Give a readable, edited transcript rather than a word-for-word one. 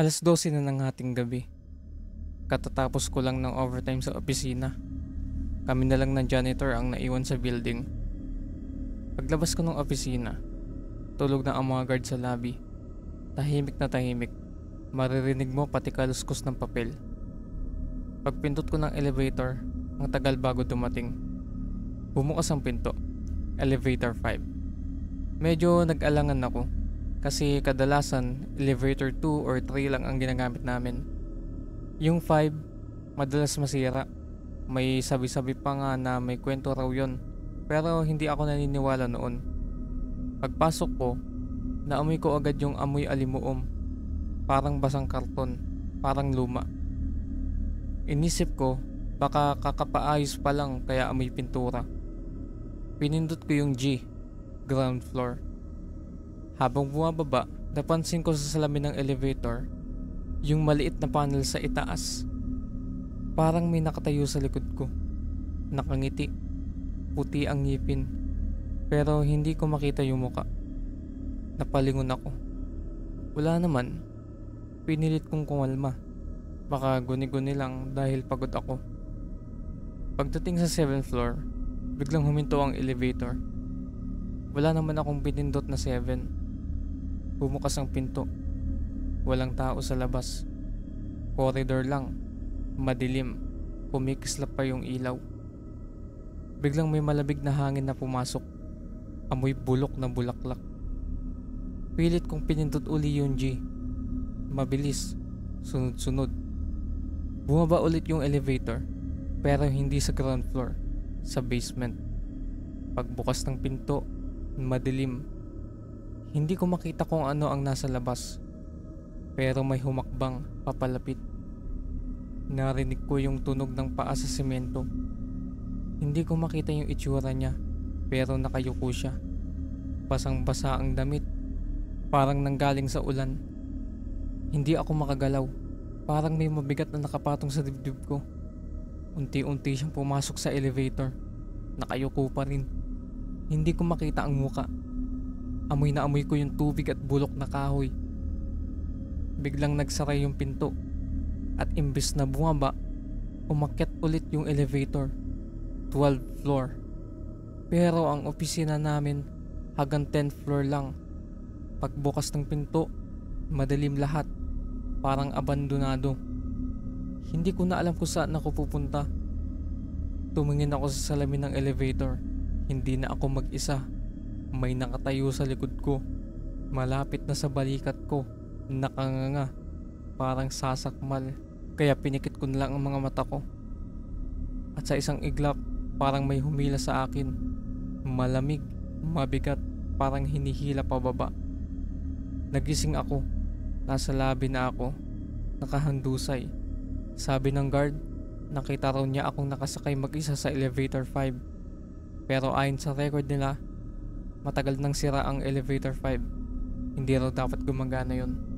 12:00 na ng hating gabi. Katatapos ko lang ng overtime sa opisina. Kami na lang ng janitor ang naiwan sa building. Paglabas ko ng opisina, tulog na ang mga guard sa lobby. Tahimik na tahimik. Maririnig mo pati kaluskos ng papel. Pagpindot ko ng elevator, ang tagal bago dumating. Bumukas ang pinto. Elevator 5. Medyo nag-alangan ako kasi kadalasan elevator 2 or 3 lang ang ginagamit namin. Yung 5, madalas masira. May sabi-sabi pa nga na may kwento raw yun, pero hindi ako naniniwala noon. Pagpasok ko, naamoy ko agad yung amoy alimuom. Parang basang karton, parang luma. Inisip ko, baka kakapaayos pa lang kaya amoy pintura. Pinindot ko yung G, ground floor. Habang bumababa, napansin ko sa salamin ng elevator yung maliit na panel sa itaas. Parang may nakatayo sa likod ko. Nakangiti. Puti ang ngipin. Pero hindi ko makita yung muka. Napalingon ako. Wala naman. Pinilit kong kumalma. Baka guni-guni lang dahil pagod ako. Pagdating sa 7th floor, biglang huminto ang elevator. Wala naman akong pinindot na 7. Bumukas ang pinto. Walang tao sa labas. Corridor lang. Madilim. Kumikislap pa yung ilaw. Biglang may malabig na hangin na pumasok. Amoy bulok na bulaklak. Pilit kong pinindot uli yung G. Mabilis. Sunod-sunod. Bumaba ulit yung elevator. Pero hindi sa ground floor. Sa basement. Pagbukas ng pinto, madilim. Hindi ko makita kung ano ang nasa labas. Pero may humakbang papalapit. Narinig ko yung tunog ng paa sa semento. Hindi ko makita yung itsura niya, pero nakayuko siya. Basang-basa ang damit, parang nanggaling sa ulan. Hindi ako makagalaw, parang may mabigat na nakapatong sa dibdib ko. Unti-unti siyang pumasok sa elevator. Nakayuko pa rin. Hindi ko makita ang muka. Amoy na amoy ko yung tubig at bulok na kahoy. Biglang nagsara yung pinto. At imbis na bumaba, umakyat ulit yung elevator. 12th floor. Pero ang opisina namin hanggang 10th floor lang. Pagbukas ng pinto, madilim lahat. Parang abandonado. Hindi ko na alam kung saan ako pupunta. Tumingin ako sa salamin ng elevator. Hindi na ako mag-isa. May nakatayo sa likod ko. Malapit na sa balikat ko. Nakanganga. Parang sasakmal. Kaya pinikit ko na lang ang mga mata ko. At sa isang iglap, parang may humila sa akin. Malamig, mabigat, parang hinihila pababa. Nagising ako. Nasa lobby na ako. Nakahandusay. Sabi ng guard, nakita raw niya akong nakasakay mag-isa sa elevator 5. Pero ayon sa record nila, matagal nang sira ang elevator 5. Hindi raw dapat gumagana yun.